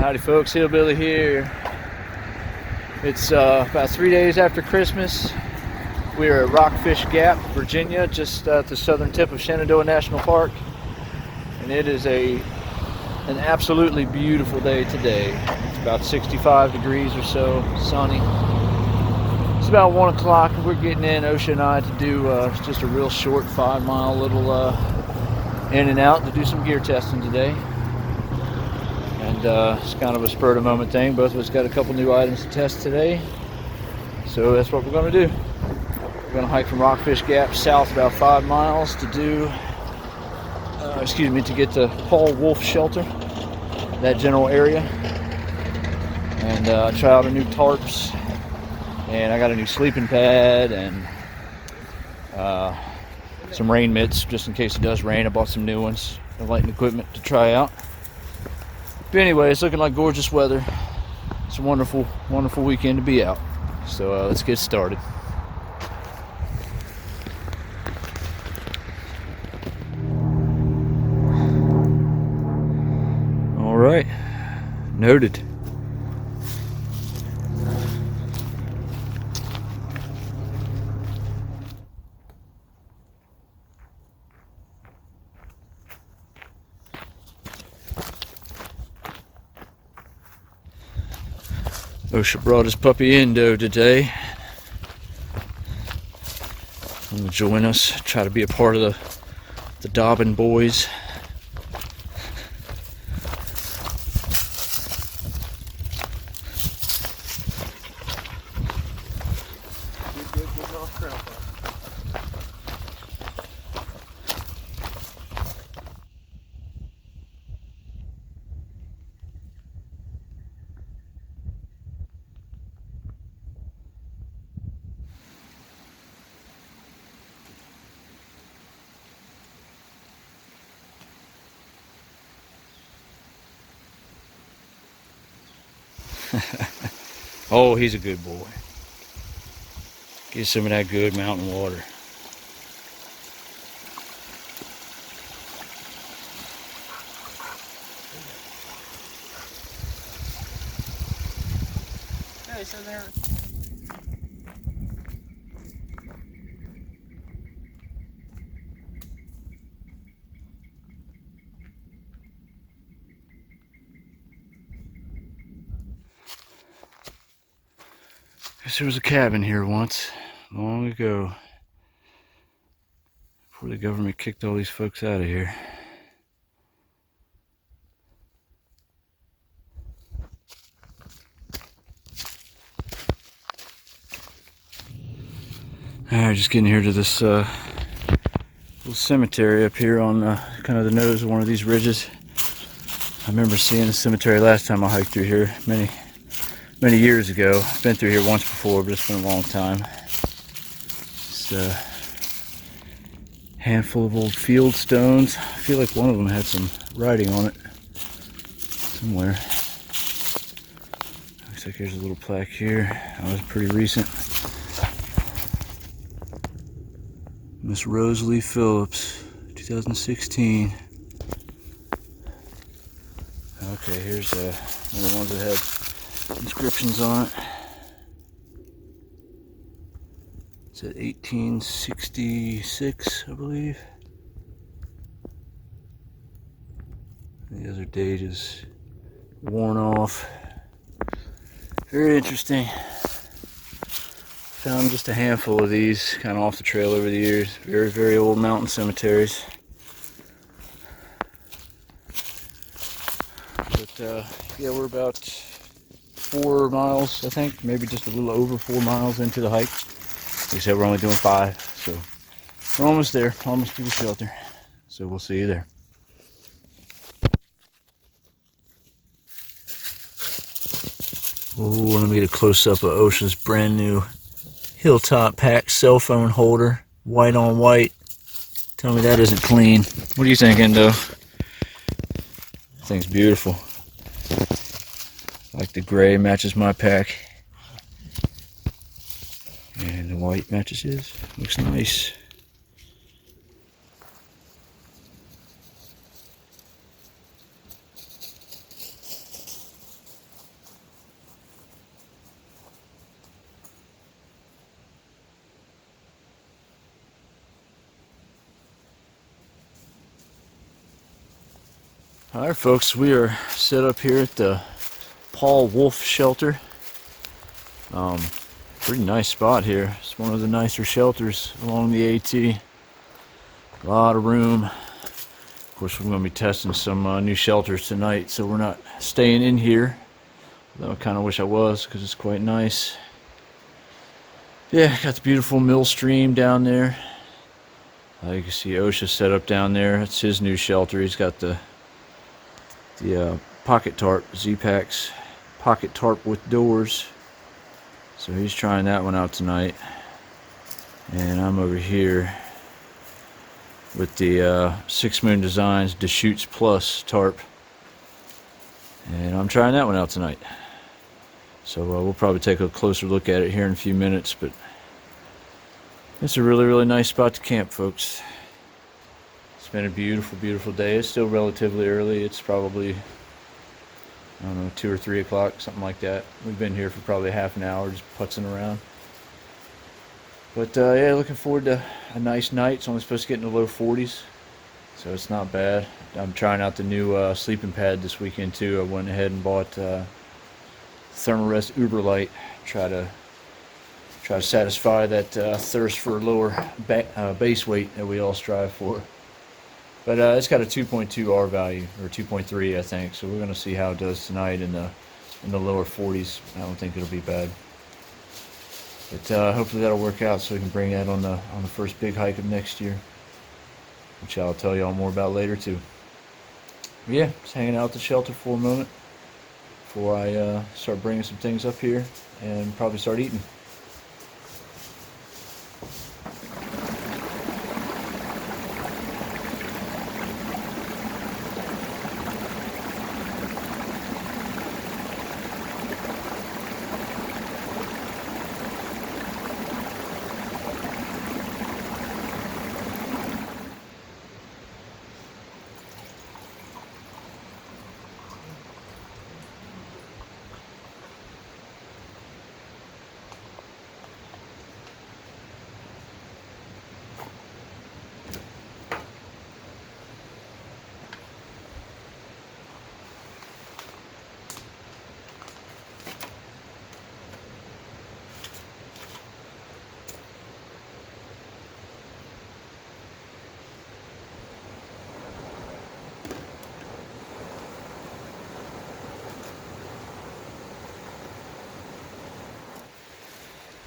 Howdy folks, Hillbilly here. It's about 3 days after Christmas. We are at Rockfish Gap, Virginia, just at the southern tip of Shenandoah National Park. And it is an absolutely beautiful day today. It's about 65 degrees or so, sunny. It's about 1 o'clock and we're getting in, Osha and I, to do just a real short 5-mile little in and out to do some gear testing today. And it's kind of a spur of the moment thing. Both of us got a couple new items to test today, so that's what we're going to do. We're going to hike from Rockfish Gap south about 5 miles to do to get to Paul Wolf Shelter, that general area, and try out our new tarps. And I got a new sleeping pad and some rain mitts just in case it does rain. I bought some new ones, the lighting equipment to try out. But anyway, it's looking like gorgeous weather. It's a wonderful, wonderful weekend to be out. So let's get started. All right, noted. Osha brought his puppy Indo today. I'm gonna join us, try to be a part of the Dobbin boys. Oh, he's a good boy. Get some of that good mountain water. Hey, so there. There was a cabin here once, long ago, before the government kicked all these folks out of here. Alright, just getting here to this little cemetery up here on kind of the nose of one of these ridges. I remember seeing the cemetery last time I hiked through here many years ago. I've been through here once before, but it's been a long time. It's a handful of old field stones. I feel like one of them had some writing on it somewhere. Looks like there's a little plaque here. That was pretty recent. Miss Rosalie Phillips, 2016. Okay, here's one of the ones that had inscriptions on it. It's at 1866, I believe. The other date is worn off. Very interesting. Found just a handful of these kind of off the trail over the years. Very, very old mountain cemeteries. But yeah, we're about 4 miles, I think, maybe just a little over 4 miles into the hike. Like I said, we're only doing 5, so we're almost there, almost to the shelter. So we'll see you there. Oh, let me get a close-up of Osha's brand new Hilltop Pack cell phone holder, white on white. Tell me that isn't clean. What do you think, Indo? That thing's beautiful. Like the gray matches my pack, and the white matches his. Looks nice. Alright folks, we are set up here at the Paul Wolf shelter. Pretty nice spot here. It's one of the nicer shelters along the AT. A lot of room. Of course, we're going to be testing some new shelters tonight, so we're not staying in here. Though I kind of wish I was, because it's quite nice. Yeah, got the beautiful mill stream down there. You can see OSHA set up down there. It's his new shelter. He's got the pocket tarp, Z-Packs pocket tarp with doors. So he's trying that one out tonight. And I'm over here with the 6 Moon Designs Deschutes Plus tarp. And I'm trying that one out tonight. So we'll probably take a closer look at it here in a few minutes, but it's a really, really nice spot to camp, folks. It's been a beautiful, beautiful day. It's still relatively early. It's probably, I don't know, 2 or 3 o'clock, something like that. We've been here for probably half an hour just putzing around. But yeah, looking forward to a nice night. It's only supposed to get in the low 40s, so it's not bad. I'm trying out the new sleeping pad this weekend too. I went ahead and bought Thermarest Uberlight. Try to satisfy that thirst for lower base weight that we all strive for. But it's got a 2.2 R value, or 2.3 I think, so we're going to see how it does tonight in the lower 40s. I don't think it'll be bad. But hopefully that'll work out so we can bring that on the first big hike of next year, which I'll tell y'all more about later too. But yeah, just hanging out at the shelter for a moment before I start bringing some things up here and probably start eating.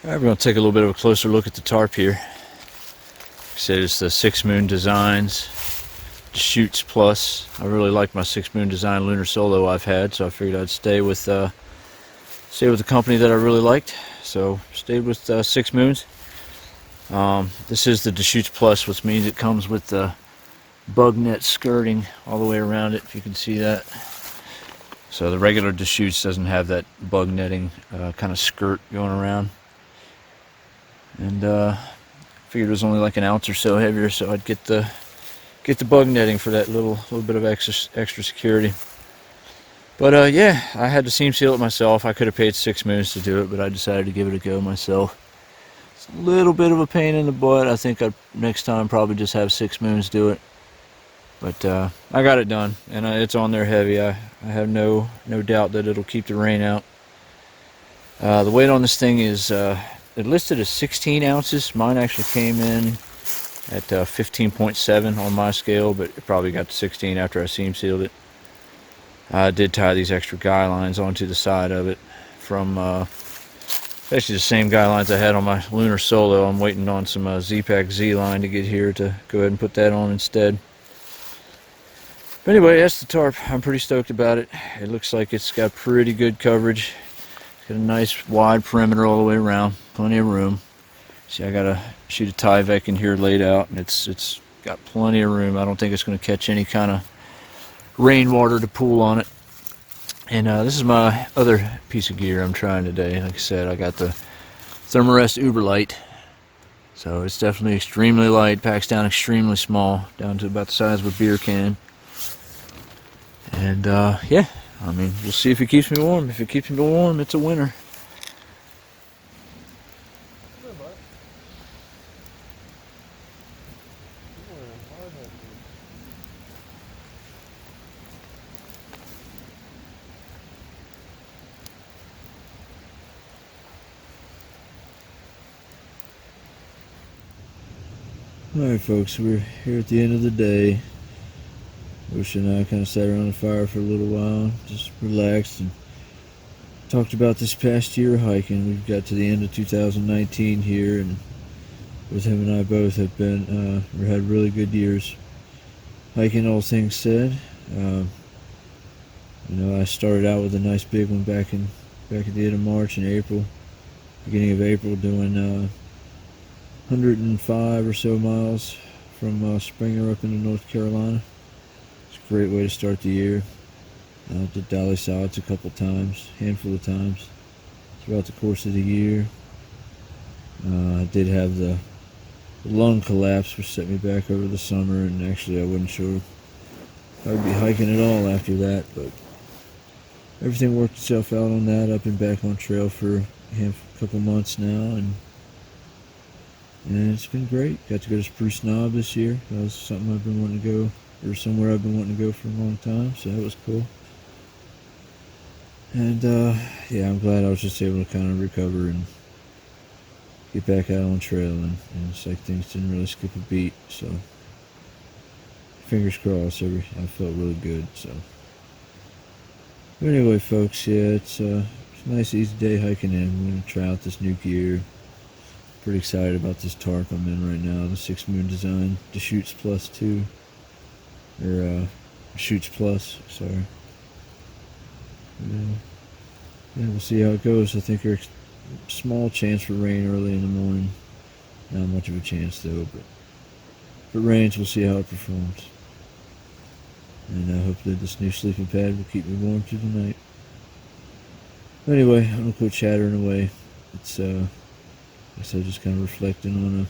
Alright, we're going to take a little bit of a closer look at the tarp here. Like I said, it's the 6 Moon Designs Deschutes Plus. I really like my 6 Moon Design Lunar Solo I've had, so I figured I'd stay with the company that I really liked. So stayed with 6 Moons. This is the Deschutes Plus, which means it comes with the bug net skirting all the way around it, if you can see that. So the regular Deschutes doesn't have that bug netting kind of skirt going around. And figured it was only like an ounce or so heavier, so I'd get the bug netting for that little bit of extra security. But yeah, I had to seam seal it myself. I could have paid 6 Moons to do it, but I decided to give it a go myself. It's a little bit of a pain in the butt. I think I'd next time probably just have 6 Moons do it. But I got it done, and it's on there heavy. I have no doubt that it'll keep the rain out. The weight on this thing is it listed as 16 ounces. Mine actually came in at 15.7 on my scale, but it probably got to 16 after I seam sealed it. I did tie these extra guy lines onto the side of it from actually the same guy lines I had on my Lunar Solo. I'm waiting on some Z-Pack Z line to get here to go ahead and put that on instead. But anyway, that's the tarp. I'm pretty stoked about it. It looks like it's got pretty good coverage. It's got a nice wide perimeter all the way around. Plenty of room. See, I got a sheet of Tyvek in here laid out, and it's got plenty of room. I don't think it's going to catch any kind of rainwater to pool on it. And this is my other piece of gear I'm trying today. Like I said, I got the Thermarest Uberlight. So it's definitely extremely light, packs down extremely small, down to about the size of a beer can. And yeah, I mean, we'll see if it keeps me warm. If it keeps me warm, it's a winner. Alright folks, we're here at the end of the day. Bush and I kind of sat around the fire for a little while, just relaxed and talked about this past year hiking. We've got to the end of 2019 here, and both him and I both have been, we had really good years hiking, all things said. I started out with a nice big one back at the end of March and April, beginning of April, doing 105 or so miles from Springer up into North Carolina. It's a great way to start the year. Did Dolly Solids a couple times, handful of times throughout the course of the year. I did have the lung collapse, which set me back over the summer, and actually I wasn't sure if I would be hiking at all after that, but everything worked itself out on that. I've been back on trail for a couple months now, and it's been great. Got to go to Spruce Knob this year. That was something I've been wanting to go, or somewhere I've been wanting to go for a long time, so that was cool. And yeah, I'm glad I was just able to kind of recover and get back out on trail, and it's like things didn't really skip a beat, so fingers crossed. I felt really good. So but anyway folks, yeah, it's a nice easy day hiking in. We're going to try out this new gear. Pretty excited about this tarp I'm in right now, the 6 Moon Design Deschutes Plus 2, or Deschutes Plus, sorry. Yeah, we'll see how it goes. I think there's a small chance for rain early in the morning. Not much of a chance though, but if it rains, we'll see how it performs. And I hope that this new sleeping pad will keep me warm through the night. Anyway, I'm gonna quit chattering away. It's I guess I was just kind of reflecting on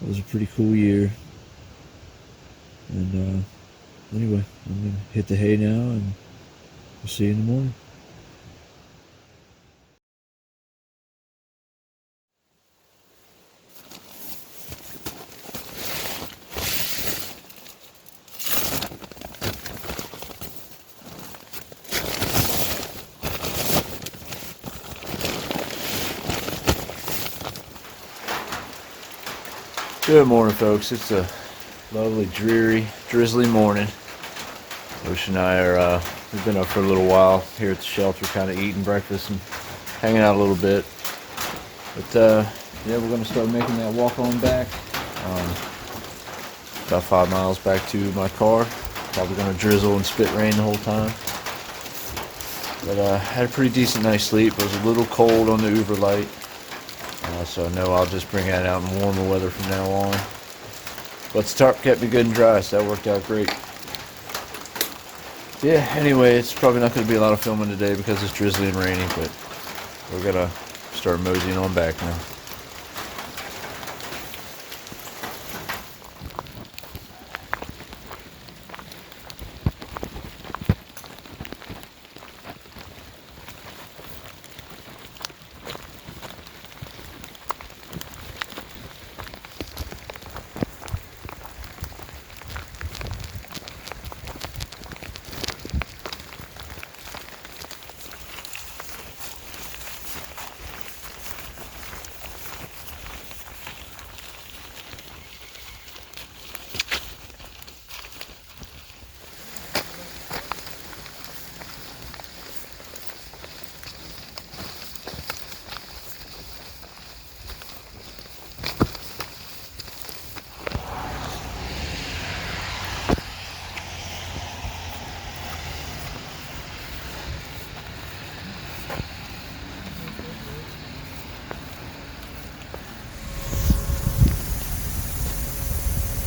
it was a pretty cool year. And anyway, I'm gonna hit the hay now, and we'll see you in the morning. Good morning, folks. It's a lovely, dreary, drizzly morning. Bush and I are, we've been up for a little while here at the shelter, kind of eating breakfast and hanging out a little bit. But yeah, we're going to start making that walk on back. About 5 miles back to my car. Probably going to drizzle and spit rain the whole time. But I had a pretty decent night's sleep. It was a little cold on the overlight. So I know I'll just bring that out in warmer weather from now on. But the tarp kept me good and dry, so that worked out great. Yeah, anyway, it's probably not going to be a lot of filming today because it's drizzly and rainy, but we're going to start moseying on back now.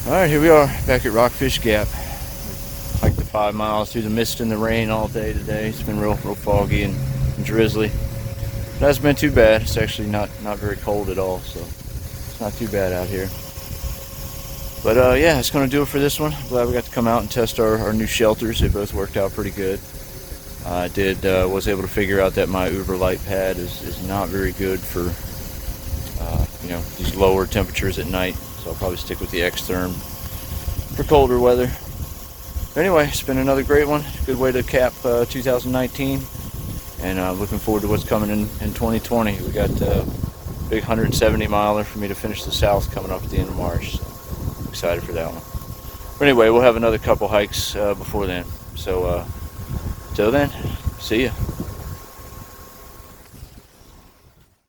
Alright, here we are back at Rockfish Gap. Hiked the 5 miles through the mist and the rain all day today. It's been real foggy and drizzly. It hasn't been too bad. It's actually not very cold at all, so it's not too bad out here. But yeah, it's going to do it for this one. Glad we got to come out and test our new shelters. They both worked out pretty good. I was able to figure out that my Uberlight pad is not very good for these lower temperatures at night. So I'll probably stick with the X-Therm for colder weather. But anyway, it's been another great one. Good way to cap 2019. And looking forward to what's coming in 2020. We got a big 170 miler for me to finish the south coming up at the end of March. So excited for that one. But anyway, we'll have another couple hikes before then. So till then, see ya.